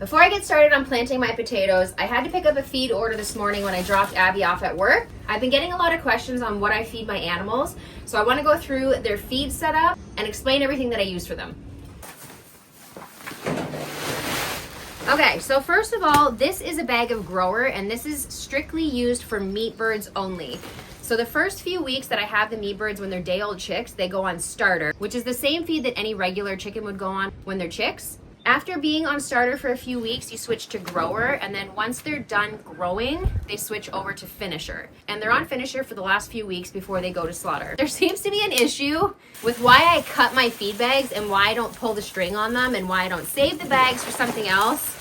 Before I get started on planting my potatoes, I had to pick up a feed order this morning when I dropped Abby off at work. I've been getting a lot of questions on what I feed my animals, so I want to go through their feed setup and explain everything that I use for them. Okay, so first of all, this is a bag of grower, and this is strictly used for meat birds only. So the first few weeks that I have the meat birds when they're day-old chicks, they go on starter, which is the same feed that any regular chicken would go on when they're chicks. After being on starter for a few weeks, you switch to grower, and then once they're done growing, they switch over to finisher. And they're on finisher for the last few weeks before they go to slaughter. There seems to be an issue with why I cut my feed bags and why I don't pull the string on them and why I don't save the bags for something else.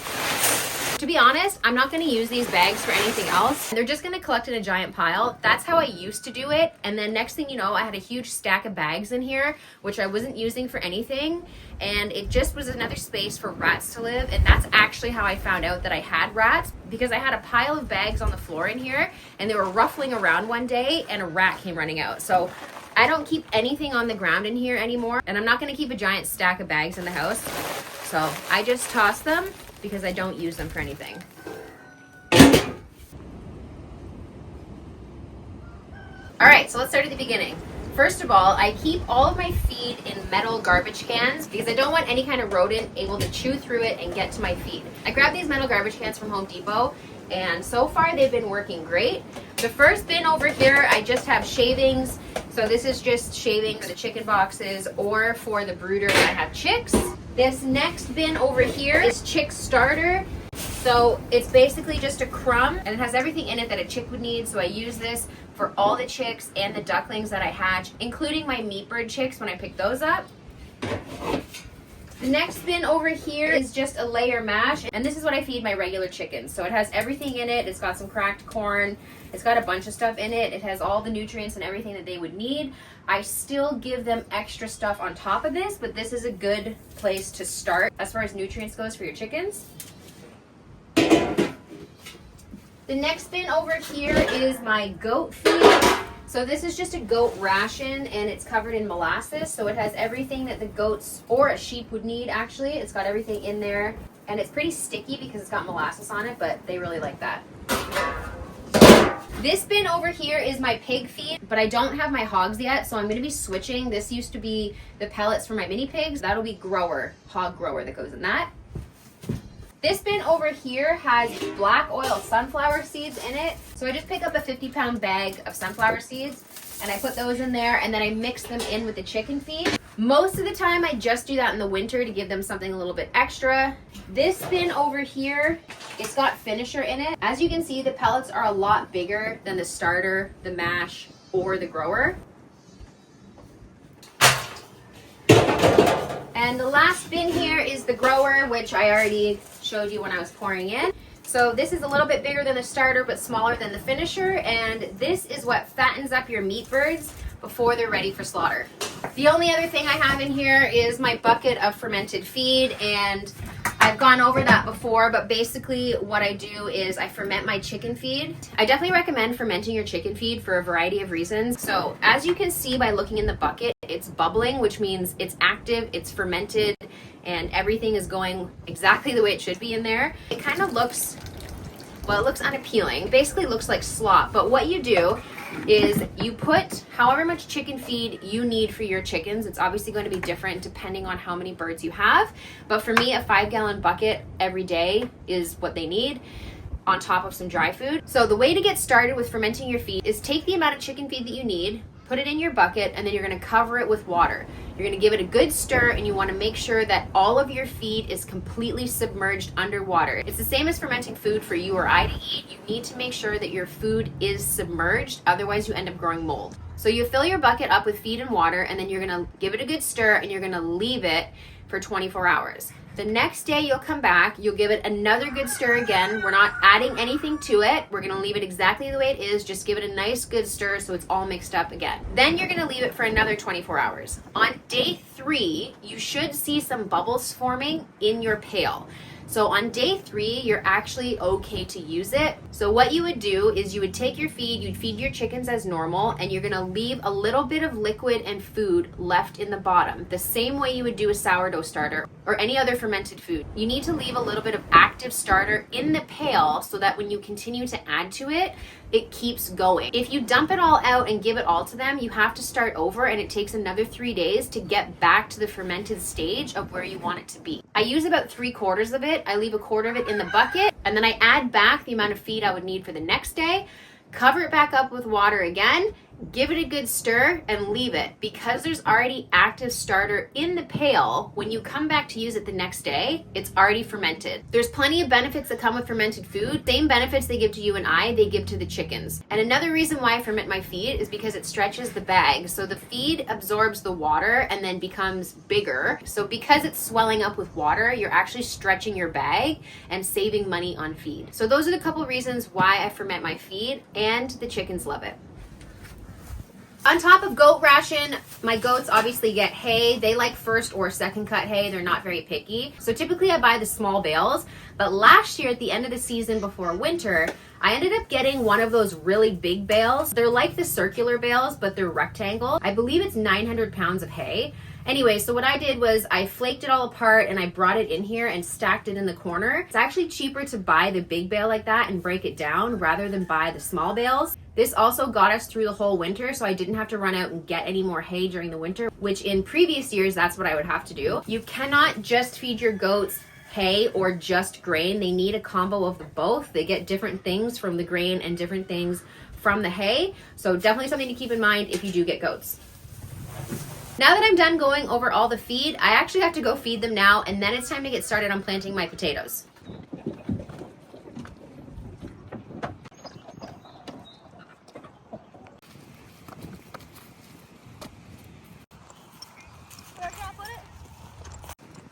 To be honest, I'm not going to use these bags for anything else. They're just going to collect in a giant pile. That's how I used to do it. And then next thing you know, I had a huge stack of bags in here, which I wasn't using for anything. And it just was another space for rats to live. And that's actually how I found out that I had rats, because I had a pile of bags on the floor in here and they were ruffling around one day and a rat came running out. So I don't keep anything on the ground in here anymore. And I'm not going to keep a giant stack of bags in the house. So I just toss them because I don't use them for anything. All right, so let's start at the beginning. First of all, I keep all of my feed in metal garbage cans because I don't want any kind of rodent able to chew through it and get to my feed. I grabbed these metal garbage cans from Home Depot, and so far they've been working great. The first bin over here, I just have shavings. So this is just shavings for the chicken boxes or for the brooder that have chicks. This next bin over here is chick starter. So it's basically just a crumb and it has everything in it that a chick would need. So I use this for all the chicks and the ducklings that I hatch, including my meat bird chicks when I pick those up. The next bin over here is just a layer mash, and this is what I feed my regular chickens. So it has everything in it. It's got some cracked corn. It's got a bunch of stuff in it. It has all the nutrients and everything that they would need. I still give them extra stuff on top of this, but this is a good place to start as far as nutrients goes for your chickens. The next bin over here is my goat feed. So this is just a goat ration and it's covered in molasses. So it has everything that the goats or a sheep would need actually. It's got everything in there and it's pretty sticky because it's got molasses on it, but they really like that. This bin over here is my pig feed, but I don't have my hogs yet, so I'm going to be switching. This used to be the pellets for my mini pigs. That'll be grower, hog grower that goes in that. This bin over here has black oil sunflower seeds in it. So I just pick up a 50-pound bag of sunflower seeds and I put those in there and then I mix them in with the chicken feed. Most of the time I just do that in the winter to give them something a little bit extra. This bin over here, it's got finisher in it. As you can see, the pellets are a lot bigger than the starter, the mash, or the grower. And the last bin here is the grower, which I already showed you when I was pouring in. So this is a little bit bigger than the starter, but smaller than the finisher. And this is what fattens up your meat birds before they're ready for slaughter. The only other thing I have in here is my bucket of fermented feed, and I've gone over that before, but basically what I do is I ferment my chicken feed. I definitely recommend fermenting your chicken feed for a variety of reasons. So as you can see by looking in the bucket, it's bubbling, which means it's active, it's fermented, and everything is going exactly the way it should be in there. It kind of looks, well, it looks unappealing. It basically looks like slop, but what you do is you put however much chicken feed you need for your chickens. It's obviously going to be different depending on how many birds you have, but for me a 5-gallon bucket every day is what they need, on top of some dry food. So the way to get started with fermenting your feed is take the amount of chicken feed that you need, put it in your bucket, and then you're going to cover it with water. You're going to give it a good stir, and you want to make sure that all of your feed is completely submerged underwater. It's the same as fermenting food for you or I to eat. You need to make sure that your food is submerged, otherwise you end up growing mold. So you fill your bucket up with feed and water, and then you're going to give it a good stir, and you're going to leave it for 24 hours. The next day you'll come back, you'll give it another good stir again. We're not adding anything to it. We're gonna leave it exactly the way it is. Just give it a nice good stir so it's all mixed up again. Then you're gonna leave it for another 24 hours. On day 3, you should see some bubbles forming in your pail. So on day 3, you're actually okay to use it. So what you would do is you would take your feed, you'd feed your chickens as normal, and you're gonna leave a little bit of liquid and food left in the bottom, the same way you would do a sourdough starter or any other fermented food. You need to leave a little bit of active starter in the pail so that when you continue to add to it, it keeps going. If you dump it all out and give it all to them, you have to start over, and it takes another 3 days to get back to the fermented stage of where you want it to be. I use about 3/4 of it. I leave 1/4 of it in the bucket, and then I add back the amount of feed I would need for the next day, cover it back up with water again, give it a good stir, and leave it. Because there's already active starter in the pail, when you come back to use it the next day, it's already fermented. There's plenty of benefits that come with fermented food. Same benefits they give to you and I, they give to the chickens. And another reason why I ferment my feed is because it stretches the bag. So the feed absorbs the water and then becomes bigger. So because it's swelling up with water, you're actually stretching your bag and saving money on feed. So those are the couple reasons why I ferment my feed, and the chickens love it. On top of goat ration, my goats obviously get hay. They like first or second cut hay. They're not very picky. So typically I buy the small bales, but last year at the end of the season before winter, I ended up getting one of those really big bales. They're like the circular bales, but they're rectangle. I believe it's 900 pounds of hay. Anyway, so what I did was I flaked it all apart and I brought it in here and stacked it in the corner. It's actually cheaper to buy the big bale like that and break it down rather than buy the small bales. This also got us through the whole winter, so I didn't have to run out and get any more hay during the winter, which in previous years, that's what I would have to do. You cannot just feed your goats hay or just grain. They need a combo of the both. They get different things from the grain and different things from the hay. So definitely something to keep in mind if you do get goats. Now that I'm done going over all the feed, I actually have to go feed them now, and then it's time to get started on planting my potatoes.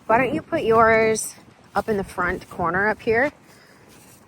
Why don't you put yours up in the front corner up here,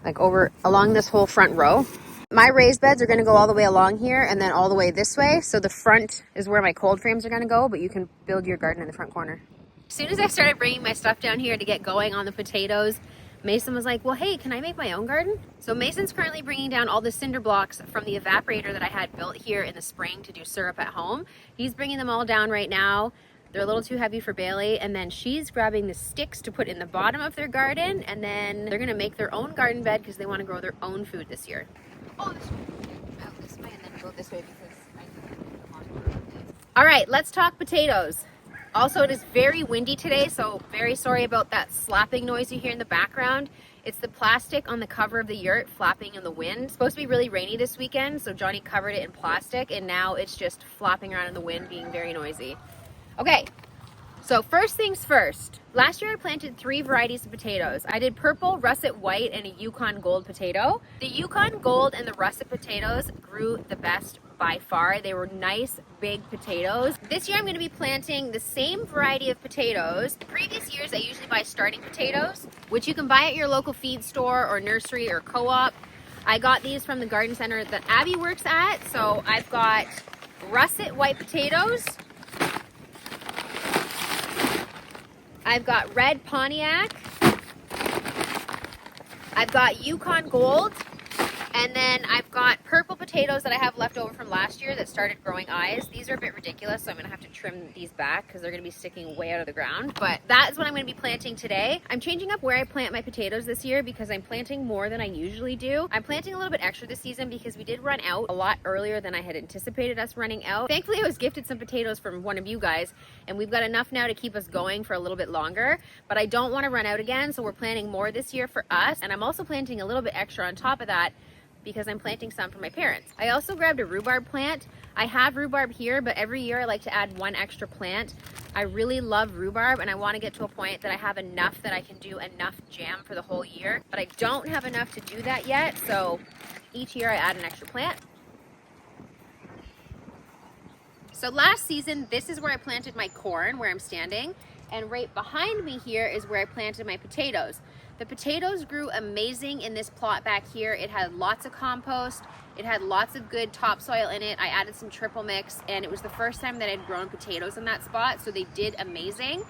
like over along this whole front row. My raised beds are going to go all the way along here and then all the way this way. So the front is where my cold frames are going to go, but you can build your garden in the front corner. As soon as I started bringing my stuff down here to get going on the potatoes, Mason was like, well, hey, can I make my own garden? So Mason's currently bringing down all the cinder blocks from the evaporator that I had built here in the spring to do syrup at home. He's bringing them all down right now. They're a little too heavy for Bailey, and then she's grabbing the sticks to put in the bottom of their garden, and then they're gonna make their own garden bed because they want to grow their own food this year. Oh, this way. Out this way and then go this way because All right, let's talk potatoes. Also, it is very windy today, so very sorry about that slapping noise you hear in the background. It's the plastic on the cover of the yurt flapping in the wind. It's supposed to be really rainy this weekend, so Johnny covered it in plastic, and now it's just flopping around in the wind, being very noisy. Okay, so first things first. Last year I planted 3 varieties of potatoes. I did purple, russet white, and a Yukon gold potato. The Yukon gold and the russet potatoes grew the best by far. They were nice, big potatoes. This year I'm going to be planting the same variety of potatoes. The previous years I usually buy starting potatoes, which you can buy at your local feed store or nursery or co-op. I got these from the garden center that Abby works at. So I've got russet white potatoes. I've got red Pontiac, I've got Yukon Gold, and then I've got purple potatoes that I have left over from last year that started growing eyes. These are a bit ridiculous, so I'm gonna have to trim these back because they're gonna be sticking way out of the ground. But that is what I'm gonna be planting today. I'm changing up where I plant my potatoes this year because I'm planting more than I usually do. I'm planting a little bit extra this season because we did run out a lot earlier than I had anticipated us running out. Thankfully, I was gifted some potatoes from one of you guys, and we've got enough now to keep us going for a little bit longer. But I don't want to run out again, so we're planting more this year for us, and I'm also planting a little bit extra on top of that because I'm planting some for my parents. I also grabbed a rhubarb plant. I have rhubarb here, but every year I like to add one extra plant. I really love rhubarb, and I want to get to a point that I have enough that I can do enough jam for the whole year, but I don't have enough to do that yet, so each year I add an extra plant. So last season, this is where I planted my corn, where I'm standing, and right behind me here is where I planted my potatoes. The potatoes grew amazing in this plot back here. It had lots of compost. It had lots of good topsoil in it. I added some triple mix, and it was the first time that I'd grown potatoes in that spot, so they did amazing.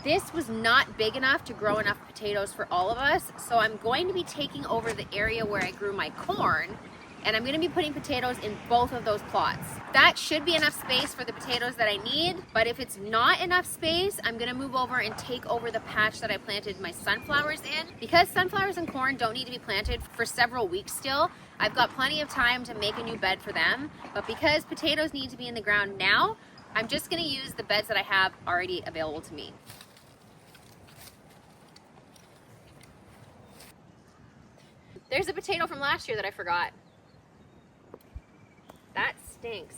This was not big enough to grow enough potatoes for all of us, so I'm going to be taking over the area where I grew my corn, and I'm going to be putting potatoes in both of those plots. That should be enough space for the potatoes that I need, but if it's not enough space, I'm going to move over and take over the patch that I planted my sunflowers in. Because sunflowers and corn don't need to be planted for several weeks still, I've got plenty of time to make a new bed for them, but because potatoes need to be in the ground now, I'm just going to use the beds that I have already available to me. There's a potato from last year that I forgot. That stinks.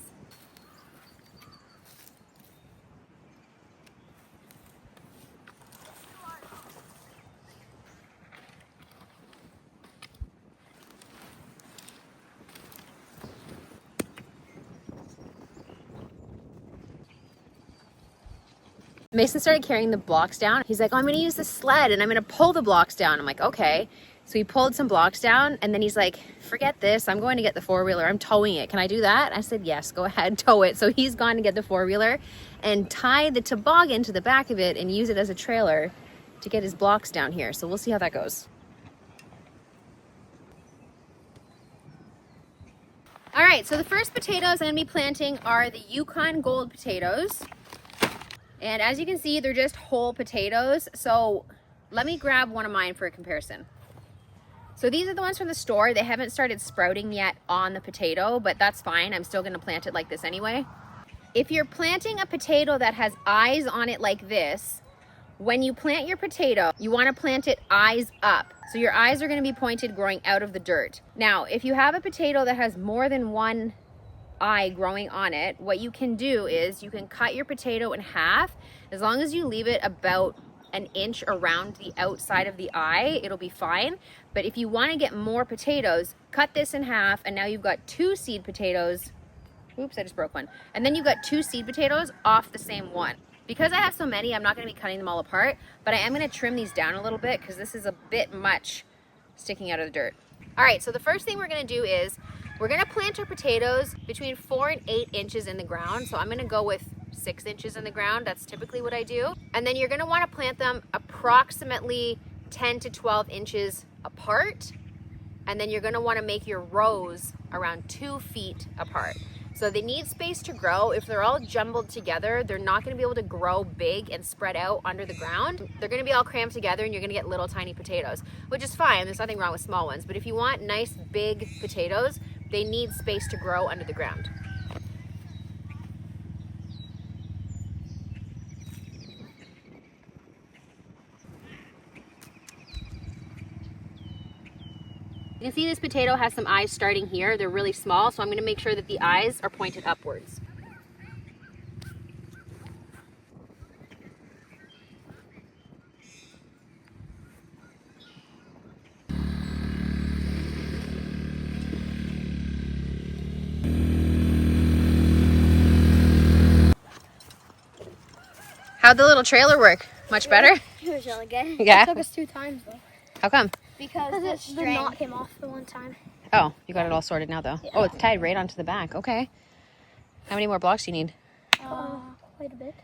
Mason started carrying the blocks down. He's like, oh, I'm gonna use the sled and I'm gonna pull the blocks down. I'm like, okay. So he pulled some blocks down and then he's like, forget this, I'm going to get the four-wheeler, I'm towing it. Can I do that? I said, yes, go ahead, tow it. So he's gone to get the four-wheeler and tie the toboggan to the back of it and use it as a trailer to get his blocks down here. So we'll see how that goes. All right, so the first potatoes I'm gonna be planting are the Yukon Gold potatoes. And as you can see, they're just whole potatoes. So let me grab one of mine for a comparison. So these are the ones from the store. They haven't started sprouting yet on the potato, but that's fine. I'm still gonna plant it like this anyway. If you're planting a potato that has eyes on it like this, when you plant your potato, you wanna plant it eyes up. So your eyes are gonna be pointed growing out of the dirt. Now, if you have a potato that has more than one eye growing on it, what you can do is you can cut your potato in half. As long as you leave it about an inch around the outside of the eye, it'll be fine. But if you want to get more potatoes, cut this in half, and now you've got two seed potatoes. Oops, I just broke one. And then you've got two seed potatoes off the same one. Because I have so many, I'm not going to be cutting them all apart, but I am going to trim these down a little bit because this is a bit much sticking out of the dirt. All right, so the first thing we're going to do is we're gonna plant our potatoes between 4 and 8 inches in the ground. So I'm gonna go with 6 inches in the ground. That's typically what I do. And then you're gonna wanna plant them approximately 10 to 12 inches apart. And then you're gonna wanna make your rows around 2 feet apart. So they need space to grow. If they're all jumbled together, they're not gonna be able to grow big and spread out under the ground. They're gonna be all crammed together and you're gonna get little tiny potatoes, which is fine. There's nothing wrong with small ones. But if you want nice big potatoes, they need space to grow under the ground. You can see this potato has some eyes starting here. They're really small, so I'm going to make sure that the eyes are pointed upwards. How'd the little trailer work? Much better? It was really good. Yeah? It took us 2 times though. How come? Because the knot came off the one time. Oh, you got it all sorted now though. Yeah. Oh, it's tied right onto the back. Okay. How many more blocks do you need? Quite a bit.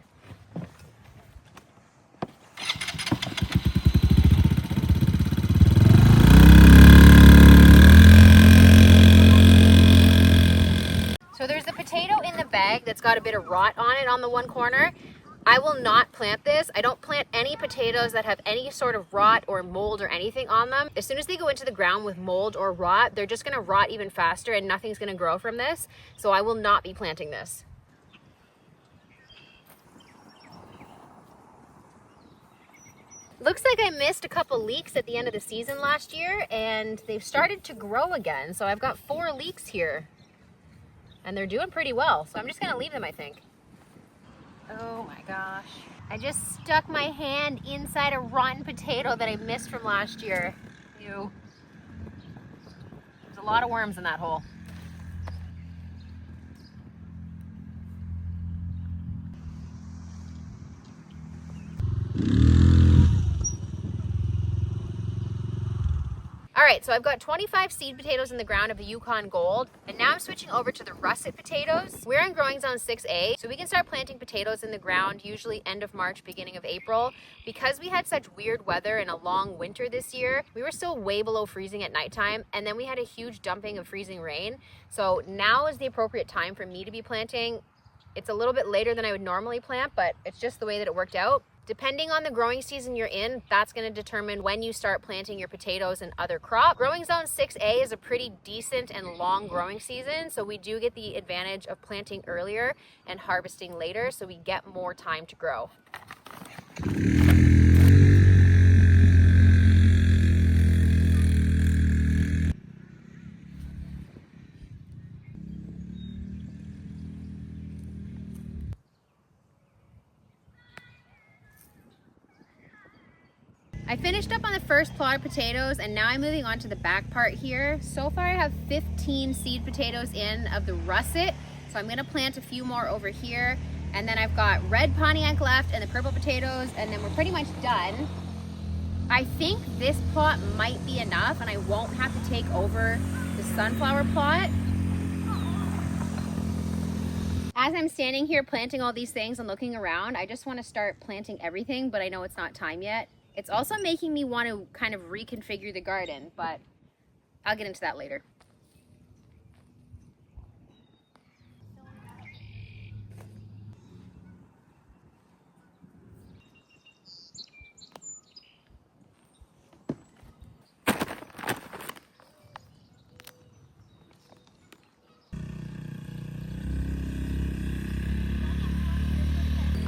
So there's the potato in the bag that's got a bit of rot on it on the one corner. I will not plant this. I don't plant any potatoes that have any sort of rot or mold or anything on them. As soon as they go into the ground with mold or rot, they're just gonna rot even faster and nothing's gonna grow from this. So I will not be planting this. Looks like I missed a couple leeks at the end of the season last year and they've started to grow again. So I've got 4 leeks here and they're doing pretty well. So I'm just gonna leave them, I think. Oh my gosh. I just stuck my hand inside a rotten potato that I missed from last year. Ew. There's a lot of worms in that hole. All right, so I've got 25 seed potatoes in the ground of the Yukon Gold, and now I'm switching over to the russet potatoes. We're in growing zone 6A, so we can start planting potatoes in the ground usually end of March, beginning of April. Because we had such weird weather and a long winter this year, we were still way below freezing at nighttime, and then we had a huge dumping of freezing rain. So now is the appropriate time for me to be planting. It's a little bit later than I would normally plant, but it's just the way that it worked out. Depending on the growing season you're in, that's going to determine when you start planting your potatoes and other crops. Growing zone 6A is a pretty decent and long growing season, so we do get the advantage of planting earlier and harvesting later, so we get more time to grow. I finished up on the first plot of potatoes, and now I'm moving on to the back part here. So far I have 15 seed potatoes in of the russet, so I'm gonna plant a few more over here, and then I've got red Pontiac left and the purple potatoes, and then we're pretty much done. I think this plot might be enough and I won't have to take over the sunflower plot. As I'm standing here planting all these things and looking around, I just want to start planting everything, but I know it's not time yet. It's also making me want to kind of reconfigure the garden, but I'll get into that later.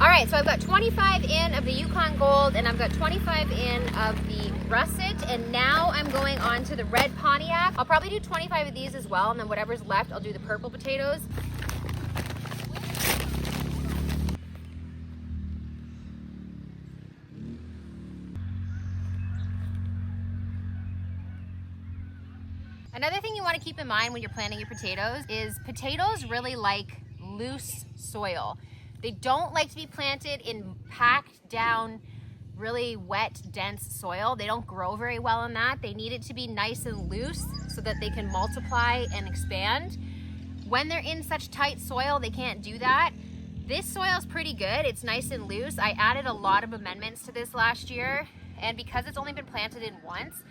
All right, so I've got 25 in of the Yukon Gold, and I've got 25 in of the russet, and now I'm going on to the red Pontiac. I'll probably do 25 of these as well, and then whatever's left, I'll do the purple potatoes. Another thing you want to keep in mind when you're planting your potatoes is potatoes really like loose soil. They don't like to be planted in packed down, really wet, dense soil. They don't grow very well in that. They need it to be nice and loose so that they can multiply and expand. When they're in such tight soil, they can't do that. This soil is pretty good. It's nice and loose. I added a lot of amendments to this last year, and because it's only been planted in once,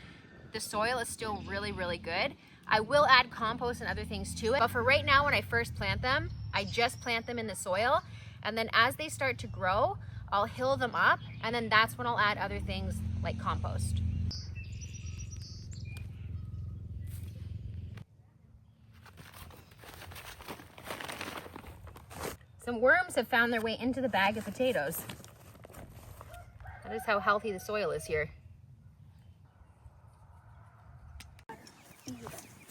the soil is still really, really good. I will add compost and other things to it, but for right now, when I first plant them, I just plant them in the soil. And then as they start to grow, I'll hill them up, and then that's when I'll add other things like compost. Some worms have found their way into the bag of potatoes. That is how healthy the soil is here.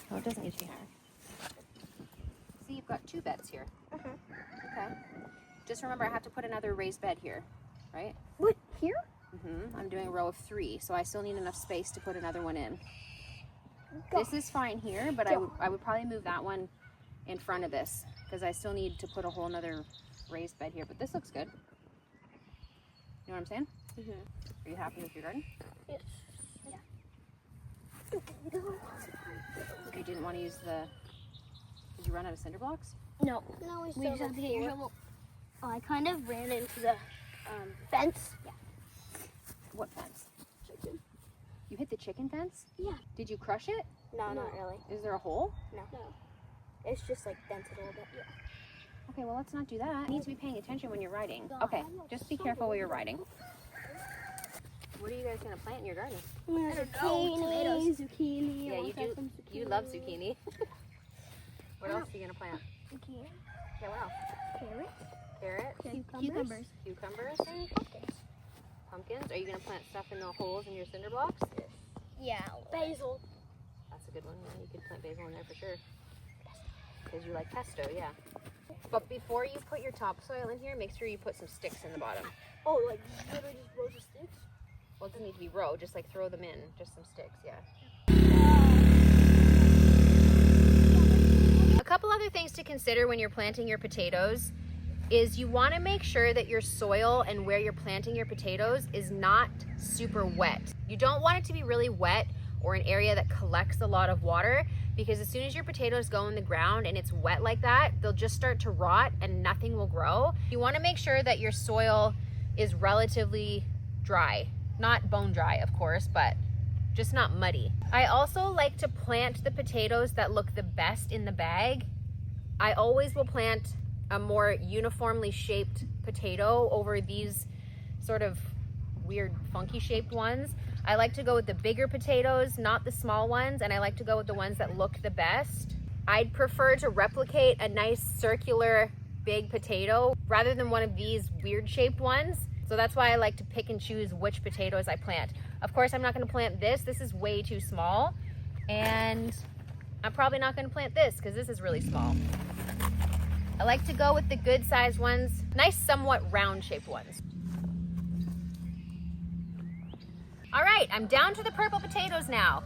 Oh, it doesn't need to be higher. See, you've got 2 beds here. Okay. Just remember, I have to put another raised bed here, right? What, here? I'm doing a row of 3, so I still need enough space to put another one in. This is fine here, but I would probably move that one in front of this because I still need to put a whole nother raised bed here, but this looks good. You know what I'm saying? Are you happy with your garden? Yes. Yeah. You didn't want to use did you run out of cinder blocks? No, we just have to get your shovel. Oh, I kind of ran into the fence. Yeah. What fence? Chicken. You hit the chicken fence? Yeah. Did you crush it? No, not really. Is there a hole? No. It's just like dented a little bit. Yeah. Okay, well, let's not do that. You need to be paying attention when you're riding. Okay, just be careful while you're riding. What are you guys gonna plant in your garden? Tomatoes. Zucchini. Yeah, you love zucchini. What else are you gonna plant? Zucchini. Yeah, what else? Carrots. Cucumbers. Cucumbers. Pumpkins. Are you gonna plant stuff in the holes in your cinder blocks? Yeah. Basil. That's a good one. Yeah, you could plant basil in there for sure. Because you like pesto, yeah. But before you put your topsoil in here, make sure you put some sticks in the bottom. Oh, like literally just rows of sticks? Well, it doesn't need to be row, just like throw them in. Just some sticks, yeah. A couple other things to consider when you're planting your potatoes is you want to make sure that your soil and where you're planting your potatoes is not super wet. You don't want it to be really wet or an area that collects a lot of water, because as soon as your potatoes go in the ground and it's wet like that, they'll just start to rot and nothing will grow. You want to make sure that your soil is relatively dry, not bone dry of course, but just not muddy. I also like to plant the potatoes that look the best in the bag. I always will plant a more uniformly shaped potato over these sort of weird funky shaped ones. I like to go with the bigger potatoes, not the small ones, and I like to go with the ones that look the best. I'd prefer to replicate a nice circular big potato rather than one of these weird shaped ones. So that's why I like to pick and choose which potatoes I plant. Of course, I'm not going to plant this. This is way too small. And I'm probably not going to plant this because this is really small. I like to go with the good sized ones, nice somewhat round shaped ones. All right, I'm down to the purple potatoes now.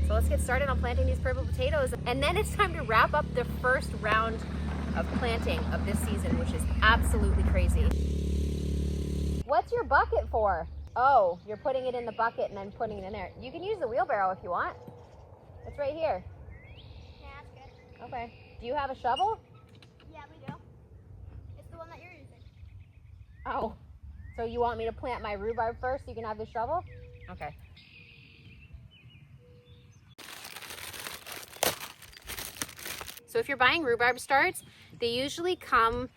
So let's get started on planting these purple potatoes. And then it's time to wrap up the first round of planting of this season, which is absolutely crazy. What's your bucket for? Oh, you're putting it in the bucket and then putting it in there. You can use the wheelbarrow if you want. It's right here. Yeah, that's good. Okay. Do you have a shovel? Yeah, we do. It's the one that you're using. Oh, so you want me to plant my rhubarb first so you can have the shovel? Okay. So if you're buying rhubarb starts, they usually come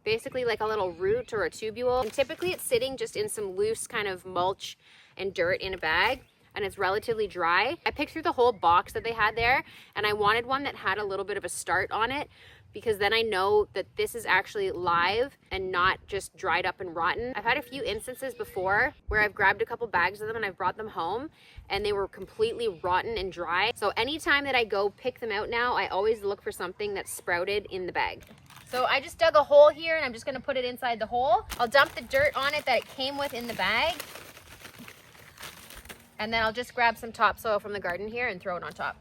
basically like a little root or a tubule. And typically it's sitting just in some loose kind of mulch and dirt in a bag, and it's relatively dry. I picked through the whole box that they had there, and I wanted one that had a little bit of a start on it, because then I know that this is actually live and not just dried up and rotten. I've had a few instances before where I've grabbed a couple bags of them and I've brought them home and they were completely rotten and dry. So anytime that I go pick them out now, I always look for something that's sprouted in the bag. So I just dug a hole here and I'm just gonna put it inside the hole. I'll dump the dirt on it that it came with in the bag. And then I'll just grab some topsoil from the garden here and throw it on top.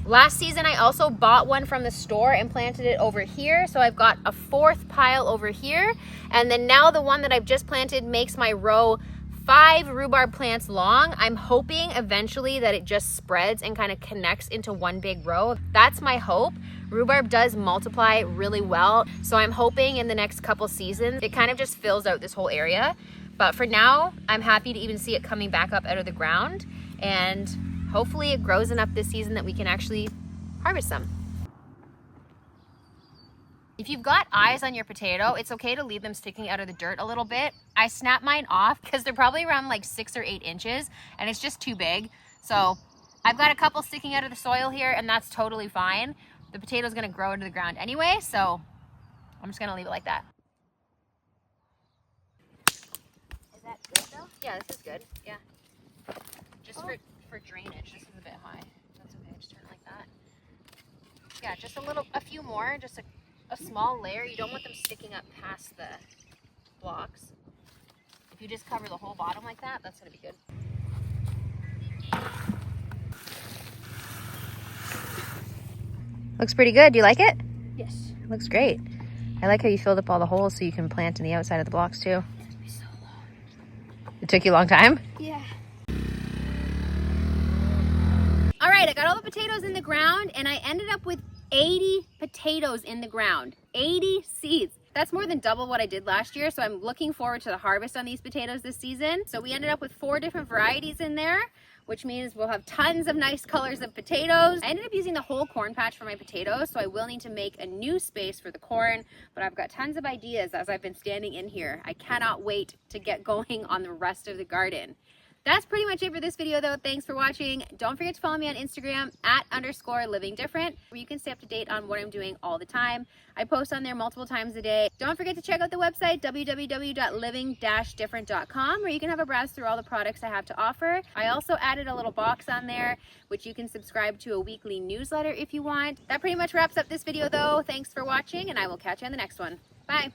Last season, I also bought one from the store and planted it over here. So I've got a fourth pile over here. And then now the one that I've just planted makes my row 5 rhubarb plants long. I'm hoping eventually that it just spreads and kind of connects into one big row. That's my hope. Rhubarb does multiply really well. So I'm hoping in the next couple seasons, it kind of just fills out this whole area. But for now, I'm happy to even see it coming back up out of the ground. And hopefully it grows enough this season that we can actually harvest some. If you've got eyes on your potato, it's okay to leave them sticking out of the dirt a little bit. I snap mine off because they're probably around like 6 or 8 inches and it's just too big. So I've got a couple sticking out of the soil here and that's totally fine. The potato's gonna grow into the ground anyway, so I'm just gonna leave it like that. Is that good though? Yeah, this is good, yeah. Just for drainage, this is a bit high. That's okay, just turn it like that. Yeah, just a few more, just a small layer. You don't want them sticking up past the blocks. If you just cover the whole bottom like that, that's gonna be good. Looks pretty good. Do you like it? Yes. It looks great. I like how you filled up all the holes so you can plant in the outside of the blocks too. It took me so long. It took you a long time? Yeah. All right, I got all the potatoes in the ground and I ended up with 80 potatoes in the ground, 80 seeds. That's more than double what I did last year, so I'm looking forward to the harvest on these potatoes this season. So we ended up with 4 different varieties in there, which means we'll have tons of nice colors of potatoes. I ended up using the whole corn patch for my potatoes, so I will need to make a new space for the corn, but I've got tons of ideas as I've been standing in here. I cannot wait to get going on the rest of the garden. That's pretty much it for this video though. Thanks for watching. Don't forget to follow me on Instagram @_livingdifferent, where you can stay up to date on what I'm doing all the time. I post on there multiple times a day. Don't forget to check out the website www.living-different.com, where you can have a browse through all the products I have to offer. I also added a little box on there, which you can subscribe to a weekly newsletter if you want. That pretty much wraps up this video though. Thanks for watching and I will catch you on the next one. Bye.